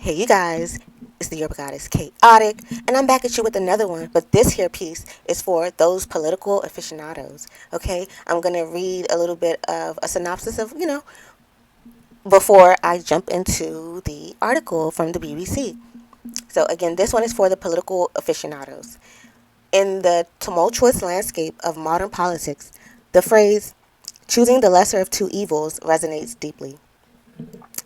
Hey you guys, it's the Yoruba Goddess Chaotic, and I'm back at you with another one. But this here piece is for those political aficionados. Okay, I'm gonna read a little bit of a synopsis of before I jump into the article from the BBC. So again, this one is for the political aficionados. In the tumultuous landscape of modern politics, the phrase "choosing the lesser of two evils" resonates deeply.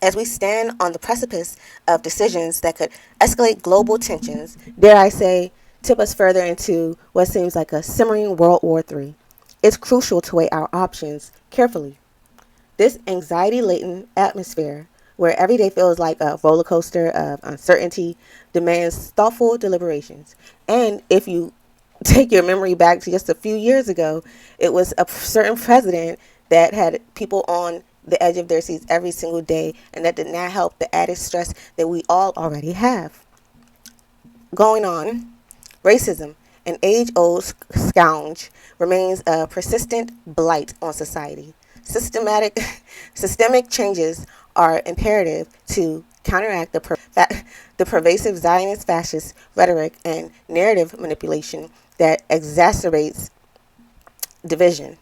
As we stand on the precipice of decisions that could escalate global tensions, dare I say, tip us further into what seems like a simmering World War III, it's crucial to weigh our options carefully. This anxiety laden atmosphere, where every day feels like a roller coaster of uncertainty, demands thoughtful deliberations. And if you take your memory back to just a few years ago, it was a certain president that had people on the edge of their seats every single day, and that did not help the added stress that we all already have. Going on, racism, an age old scourge, remains a persistent blight on society. Systematic, Systemic changes are imperative to counteract the pervasive Zionist fascist rhetoric and narrative manipulation that exacerbates division.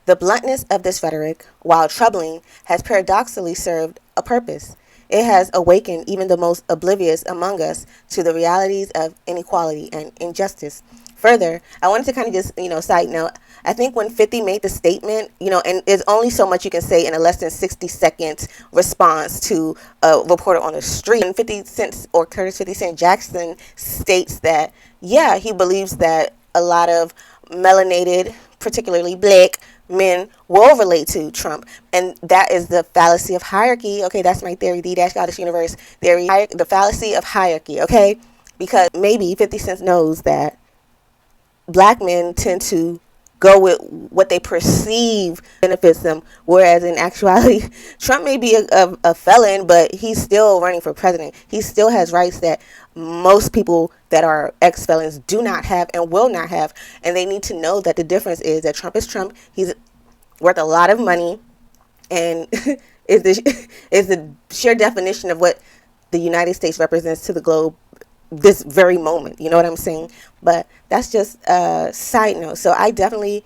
The bluntness of this rhetoric, while troubling, has paradoxically served a purpose. It has awakened even the most oblivious among us to the realities of inequality and injustice. Further, I wanted to kind of just, side note, I think when 50 made the statement, and there's only so much you can say in a less than 60-second response to a reporter on the street. And 50 Cent or Curtis 50 Cent Jackson states that, yeah, he believes that a lot of melanated, particularly black men will relate to Trump. And that is the fallacy of hierarchy. Okay, that's my theory, D-Goddess Universe theory. The fallacy of hierarchy, okay? Because maybe 50 Cent knows that black men tend to go with what they perceive benefits them, whereas in actuality, Trump may be a felon, but he's still running for president. He still has rights that most people that are ex-felons do not have and will not have. And they need to know that the difference is that Trump is Trump. He's worth a lot of money, and is the sheer definition of what the United States represents to the globe this very moment. You know what I'm saying? But that's just a side note. So I definitely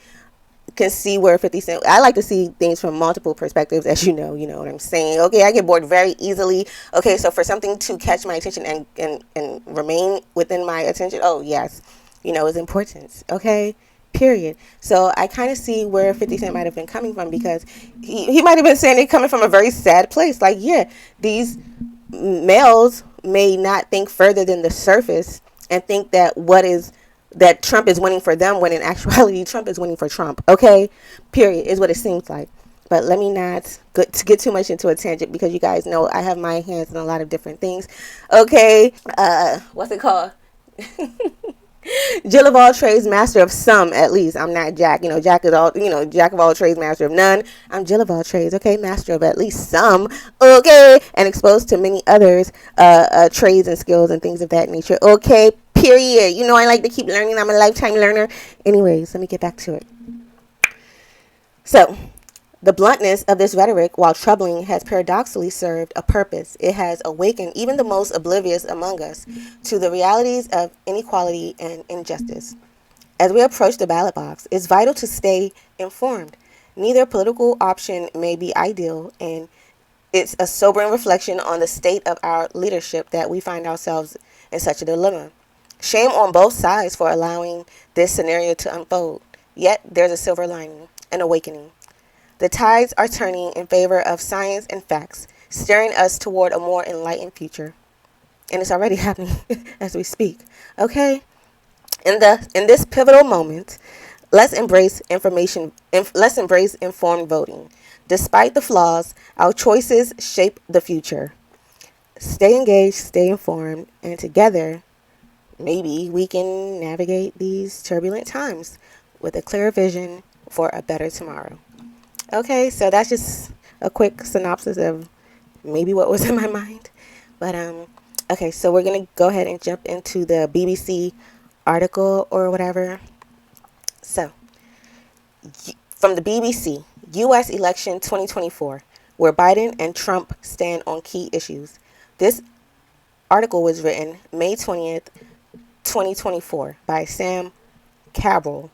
can see where 50 Cent, I like to see things from multiple perspectives, as you know what I'm saying. Okay, I get bored very easily. Okay, so for something to catch my attention and remain within my attention, oh yes, is importance. Okay, period. So I kind of see where 50 Cent might have been coming from, because he might have been saying it coming from a very sad place. Like, yeah, these males may not think further than the surface and think that Trump is winning for them, when in actuality Trump is winning for Trump. Okay, period, is what it seems like. But let me not get too much into a tangent, because you guys know I have my hands in a lot of different things. Okay, what's it called? Jill of all trades, master of some, at least. I'm not Jack. Jack is all, Jack of all trades, master of none. I'm Jill of all trades, okay? Master of at least some, okay? And exposed to many others, trades and skills and things of that nature, okay? Period. I like to keep learning. I'm a lifetime learner. Anyways, let me get back to it. So, the bluntness of this rhetoric, while troubling, has paradoxically served a purpose. It has awakened even the most oblivious among us to the realities of inequality and injustice. As we approach the ballot box, it's vital to stay informed. Neither political option may be ideal, and it's a sobering reflection on the state of our leadership that we find ourselves in such a dilemma. Shame on both sides for allowing this scenario to unfold. Yet there's a silver lining, an awakening. The tides are turning in favor of science and facts, steering us toward a more enlightened future. And it's already happening as we speak. Okay? In this pivotal moment, let's embrace informed voting. Despite the flaws, our choices shape the future. Stay engaged, stay informed, and together, maybe we can navigate these turbulent times with a clear vision for a better tomorrow. Okay, so that's just a quick synopsis of maybe what was in my mind. But okay, so we're gonna go ahead and jump into the BBC article or whatever. So, from the BBC, U.S. election 2024, where Biden and Trump stand on key issues. This article was written May 20th, 2024 by Sam Cabral.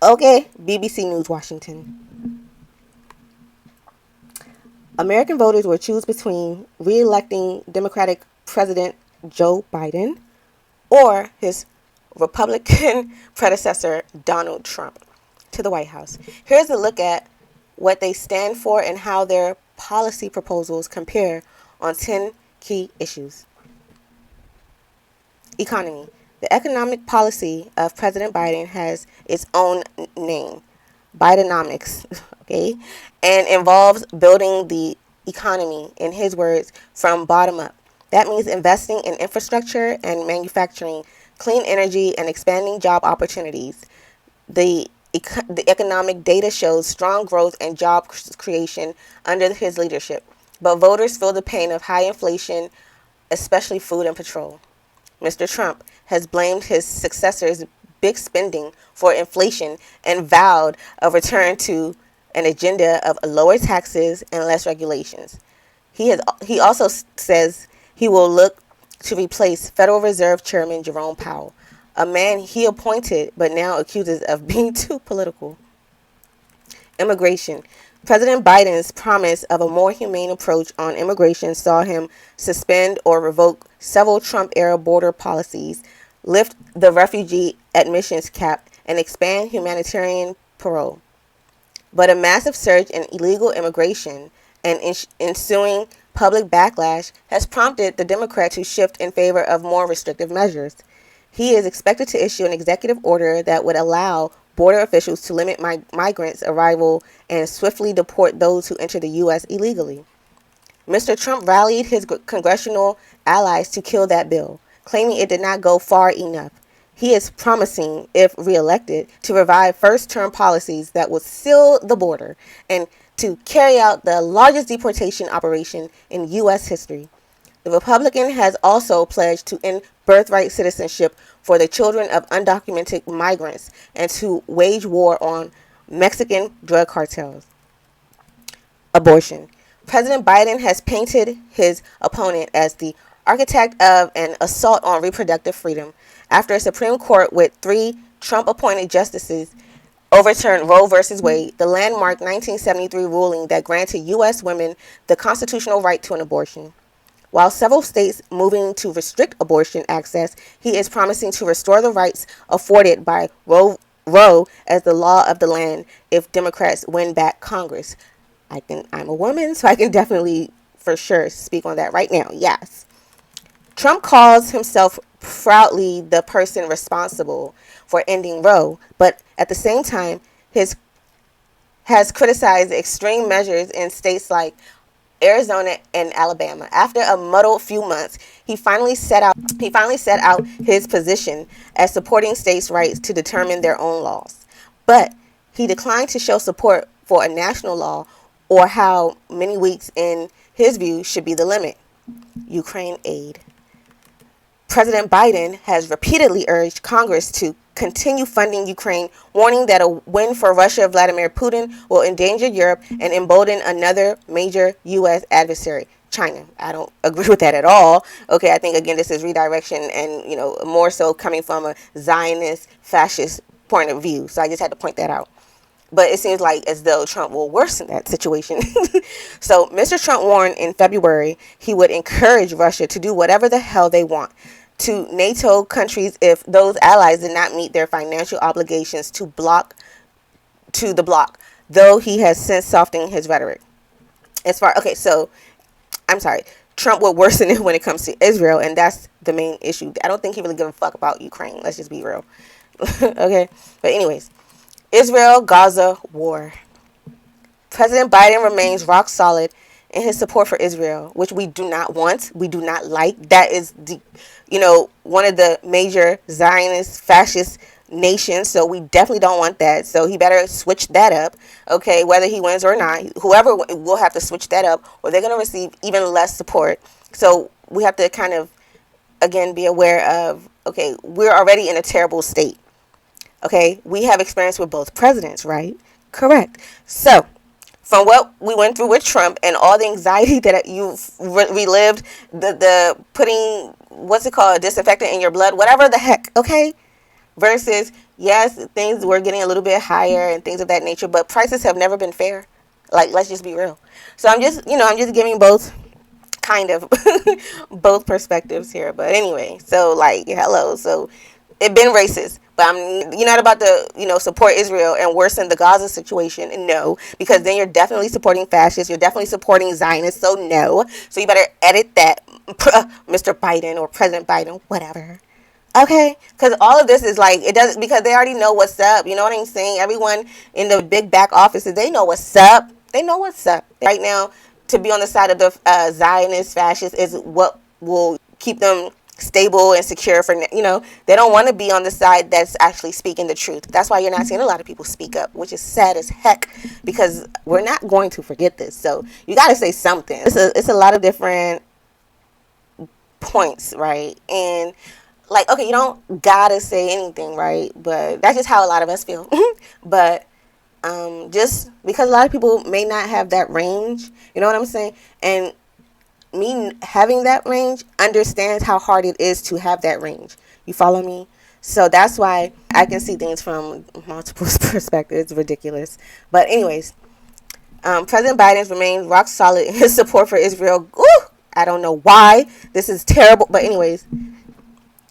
Okay, BBC News, Washington. American voters will choose between re-electing Democratic President Joe Biden or his Republican predecessor Donald Trump to the White House. Here's a look at what they stand for and how their policy proposals compare on 10 key issues. Economy. The economic policy of President Biden has its own name, Bidenomics, okay, and involves building the economy, in his words, from bottom up. That means investing in infrastructure and manufacturing, clean energy, and expanding job opportunities. The economic data shows strong growth and job creation under his leadership, but voters feel the pain of high inflation, especially food and petrol. Mr. Trump has blamed his successor's big spending for inflation and vowed a return to an agenda of lower taxes and less regulations. He also says he will look to replace Federal Reserve Chairman Jerome Powell, a man he appointed but now accuses of being too political. Immigration. President Biden's promise of a more humane approach on immigration saw him suspend or revoke several Trump-era border policies, lift the refugee admissions cap, and expand humanitarian parole. But a massive surge in illegal immigration and ensuing public backlash has prompted the Democrat to shift in favor of more restrictive measures. He is expected to issue an executive order that would allow border officials to limit migrants' arrival and swiftly deport those who enter the U.S. illegally. Mr. Trump rallied his congressional allies to kill that bill, claiming it did not go far enough. He is promising, if reelected, to revive first-term policies that would seal the border and to carry out the largest deportation operation in U.S. history. The Republican has also pledged to end birthright citizenship for the children of undocumented migrants and to wage war on Mexican drug cartels. Abortion. President Biden has painted his opponent as the architect of an assault on reproductive freedom after a Supreme Court with 3 Trump-appointed justices overturned Roe v. Wade, the landmark 1973 ruling that granted U.S. women the constitutional right to an abortion. While several states moving to restrict abortion access, he is promising to restore the rights afforded by Roe as the law of the land if Democrats win back Congress. I'm a woman, so I can definitely, for sure, speak on that right now. Yes. Trump calls himself proudly the person responsible for ending Roe, but at the same time, has criticized extreme measures in states like Arizona and Alabama. After a muddled few months, he finally set out his position as supporting states' rights to determine their own laws. But he declined to show support for a national law or how many weeks, in his view, should be the limit. Ukraine aid. President Biden has repeatedly urged Congress to continue funding Ukraine, warning that a win for Russia, Vladimir Putin, will endanger Europe and embolden another major U.S. adversary, China. I don't agree with that at all. Okay, I think, again, this is redirection and, more so coming from a Zionist, fascist point of view. So I just had to point that out. But it seems like as though Trump will worsen that situation. So Mr. Trump warned in February he would encourage Russia to do whatever the hell they want to NATO countries if those allies did not meet their financial obligations to the bloc, though he has since softened his rhetoric. Trump will worsen it when it comes to Israel, and that's the main issue. I don't think he really gives a fuck about Ukraine. Let's just be real. Okay? But anyways, Israel-Gaza war. President Biden remains rock solid in his support for Israel, which we do not want, we do not like. That is one of the major Zionist fascist nations, so we definitely don't want that. So he better switch that up, okay, whether he wins or not. Whoever will have to switch that up, or they're going to receive even less support. So we have to kind of, again, be aware of, okay, we're already in a terrible state. Okay, we have experience with both presidents, right? Correct. So, from what we went through with Trump and all the anxiety that you've relived, the putting, what's it called, disinfectant in your blood, whatever the heck, okay? Versus, yes, things were getting a little bit higher and things of that nature, but prices have never been fair. Like, let's just be real. So I'm just giving both kind of both perspectives here. But anyway, so like, hello. So it been racist, but you're not about to, support Israel and worsen the Gaza situation. No, because then you're definitely supporting fascists. You're definitely supporting Zionists. So no. So you better edit that, Mr. Biden or President Biden, whatever. Okay, because all of this is like, it doesn't, because they already know what's up. You know what I'm saying? Everyone in the big back offices, they know what's up. They know what's up right now. To be on the side of the Zionist fascists is what will keep them stable and secure for, they don't want to be on the side that's actually speaking the truth. That's why you're not seeing a lot of people speak up, which is sad as heck, because we're not going to forget this. So you got to say something. It's a lot of different points, right? And like, okay, you don't gotta say anything, right? But that's just how a lot of us feel. But just because a lot of people may not have that range, you know what I'm saying? And me having that range understands how hard it is to have that range. You follow me? So that's why I can see things from multiple perspectives. It's ridiculous. But anyways, President Biden remains rock solid in his support for Israel. Ooh, I don't know why. This is terrible. But anyways,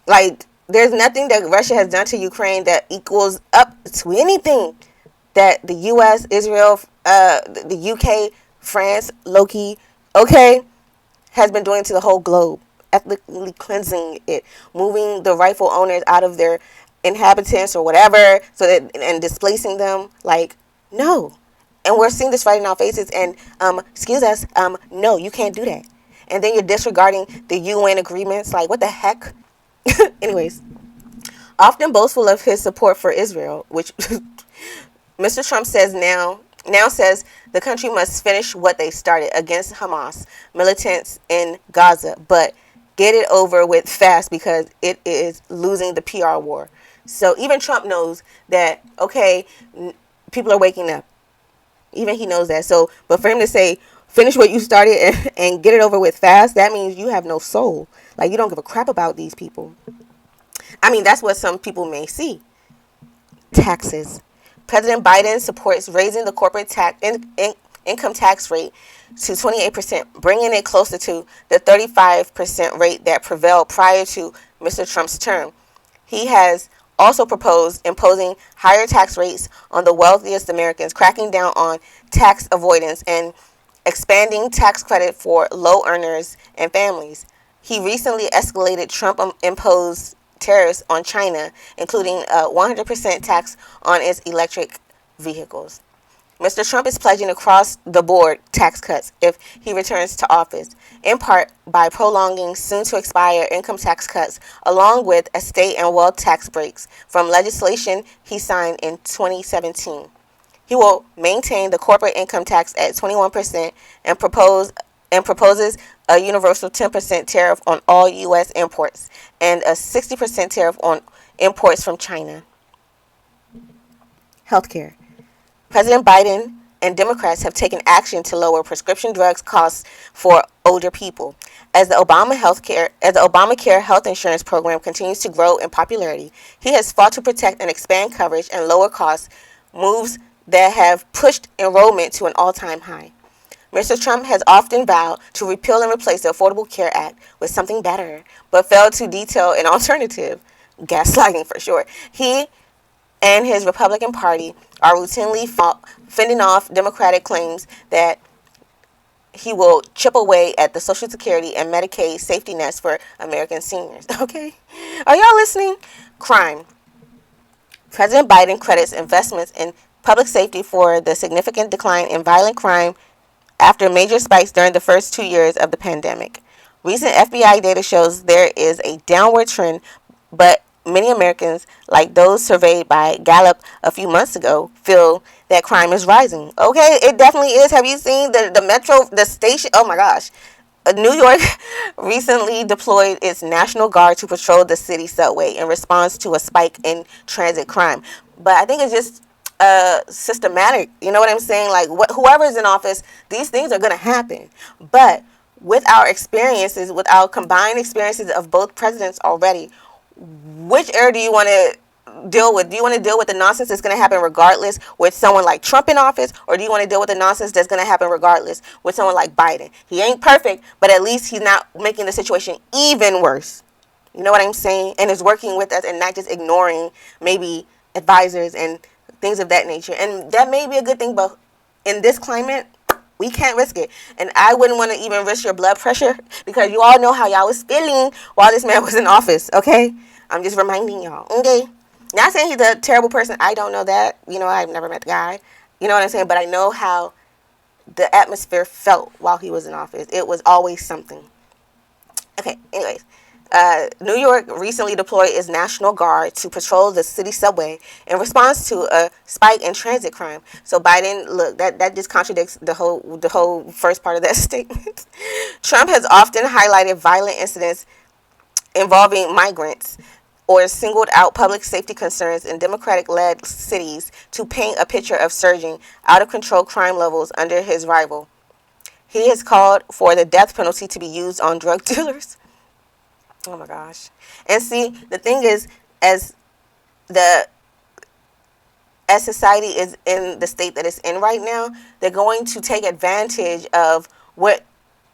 like, there's nothing that Russia has done to Ukraine that equals up to anything that the U.S., Israel, the UK, France, Loki, okay, has been doing to the whole globe. Ethnically cleansing it, moving the rightful owners out of their inhabitants or whatever, so that, and displacing them. Like, no. And we're seeing this right in our faces. And, excuse us, no, you can't do that. And then you're disregarding the UN agreements. Like, what the heck? Anyways, often boastful of his support for Israel, which Mr. Trump says now says the country must finish what they started against Hamas militants in Gaza, but get it over with fast because it is losing the PR war. So even Trump knows that, okay, people are waking up. Even he knows that. So, but for him to say, finish what you started and get it over with fast, that means you have no soul. Like, you don't give a crap about these people. I mean, that's what some people may see. Taxes. President Biden supports raising the corporate income tax rate to 28%, bringing it closer to the 35% rate that prevailed prior to Mr. Trump's term. He has also proposed imposing higher tax rates on the wealthiest Americans, cracking down on tax avoidance, and expanding tax credit for low earners and families. He recently escalated Trump-imposed tariffs on China, including a 100% tax on its electric vehicles. Mr. Trump is pledging across-the-board tax cuts if he returns to office, in part by prolonging soon-to-expire income tax cuts, along with estate and wealth tax breaks from legislation he signed in 2017. He will maintain the corporate income tax at 21% and proposes a universal 10% tariff on all U.S. imports and a 60% tariff on imports from China. Healthcare. President Biden and Democrats have taken action to lower prescription drugs costs for older people. As the Obamacare health insurance program continues to grow in popularity, he has fought to protect and expand coverage and lower costs, moves that have pushed enrollment to an all-time high. Mr. Trump has often vowed to repeal and replace the Affordable Care Act with something better, but failed to detail an alternative. Gaslighting for sure. He and his Republican Party are routinely fending off Democratic claims that he will chip away at the Social Security and Medicaid safety nets for American seniors. Okay? Are y'all listening? Crime. President Biden credits investments in public safety for the significant decline in violent crime after major spikes during the first 2 years of the pandemic. Recent FBI data shows there is a downward trend, but many Americans, like those surveyed by Gallup a few months ago, feel that crime is rising. Okay, it definitely is. Have you seen the metro, the station? Oh my gosh. New York recently deployed its National Guard to patrol the city subway in response to a spike in transit crime. But I think it's just systematic. You know what I'm saying? Like whoever is in office, these things are gonna happen. But with our experiences, with our combined experiences of both presidents already, which era do you want to deal with? Do you want to deal with the nonsense that's going to happen regardless with someone like Trump in office, or do you want to deal with the nonsense that's going to happen regardless with someone like Biden? He ain't perfect, but at least he's not making the situation even worse. You know what I'm saying? And is working with us and not just ignoring maybe advisors and things of that nature. And that may be a good thing, but in this climate, we can't risk it. And I wouldn't want to even risk your blood pressure because you all know how y'all was feeling while this man was in office, okay? I'm just reminding y'all, okay? Not saying he's a terrible person. I don't know that. You know, I've never met the guy. You know what I'm saying? But I know how the atmosphere felt while he was in office. It was always something. Okay, anyways. New York recently deployed its National Guard to patrol the city subway in response to a spike in transit crime. So Biden, look, that just contradicts the whole first part of that statement. Trump has often highlighted violent incidents involving migrants or singled out public safety concerns in Democratic-led cities to paint a picture of surging, out-of-control crime levels under his rival. He has called for the death penalty to be used on drug dealers. Oh my gosh. And see, the thing is, as the as society is in the state that it's in right now, they're going to take advantage of what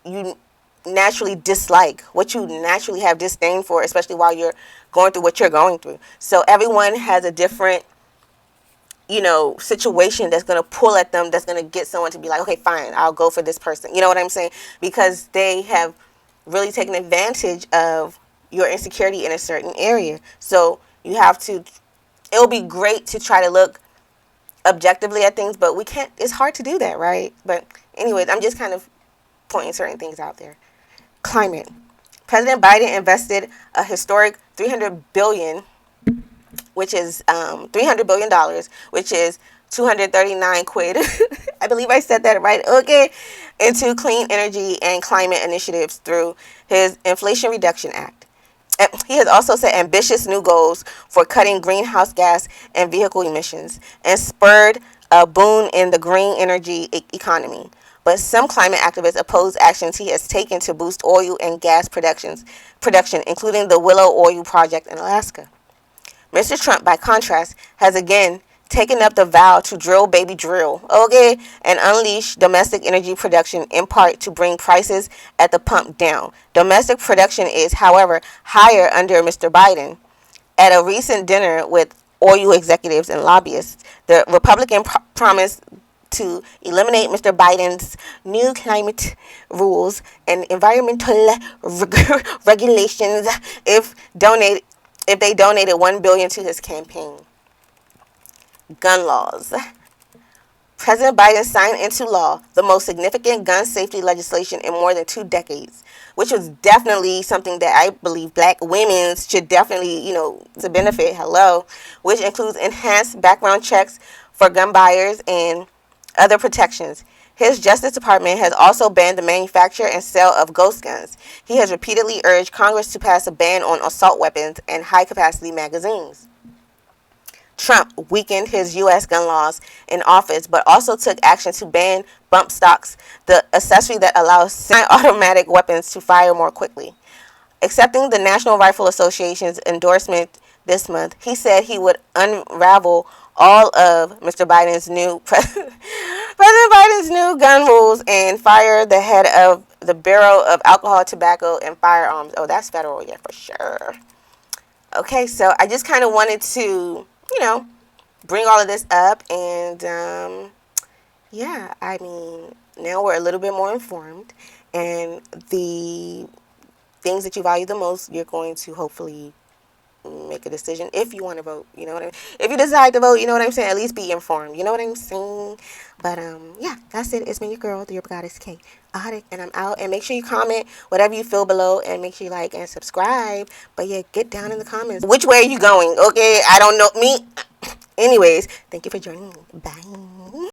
you naturally dislike, what you naturally have disdain for, especially while you're going through what you're going through. So everyone has a different, situation that's going to pull at them, that's going to get someone to be like, okay, fine, I'll go for this person. You know what I'm saying? Because they have really taken advantage of your insecurity in a certain area. So you have to, it'll be great to try to look objectively at things, but we can't, it's hard to do that, right? But anyways, I'm just kind of pointing certain things out there. Climate. President Biden invested a historic $300 billion, which is $300 billion, which is 239 quid. I believe I said that right. Okay. Into clean energy and climate initiatives through his Inflation Reduction Act. He has also set ambitious new goals for cutting greenhouse gas and vehicle emissions and spurred a boom in the green energy economy. But some climate activists oppose actions he has taken to boost oil and gas production, including the Willow Oil Project in Alaska. Mr. Trump, by contrast, has again taken up the vow to drill baby drill, okay, and unleash domestic energy production, in part to bring prices at the pump down. Domestic production is, however, higher under Mr. Biden. At a recent dinner with oil executives and lobbyists, the Republican promised to eliminate Mr. Biden's new climate rules and environmental regulations if they donated $1 billion to his campaign. Gun laws. President Biden signed into law the most significant gun safety legislation in more than 2 decades, which was definitely something that I believe black women should definitely, to benefit. Hello. Which includes enhanced background checks for gun buyers and other protections. His Justice Department has also banned the manufacture and sale of ghost guns. He has repeatedly urged Congress to pass a ban on assault weapons and high-capacity magazines. Trump weakened his U.S. gun laws in office, but also took action to ban bump stocks, the accessory that allows semi-automatic weapons to fire more quickly. Accepting the National Rifle Association's endorsement this month, he said he would unravel all of President Biden's new gun rules and fire the head of the Bureau of Alcohol, Tobacco, and Firearms. Oh, that's federal, yeah, for sure. Okay, so I just kind of wanted to, bring all of this up, and yeah, I mean, now we're a little bit more informed, and the things that you value the most, you're going to hopefully make a decision if you want to vote. You know what I mean? If you decide to vote, you know what I'm saying? At least be informed. You know what I'm saying? But yeah, that's it. It's me, your girl, the Your Goddess K. And I'm out. And make sure you comment whatever you feel below, and make sure you like and subscribe. But yeah, get down in the comments. Which way are you going? Okay, I don't know. Me. Anyways, thank you for joining me. Bye.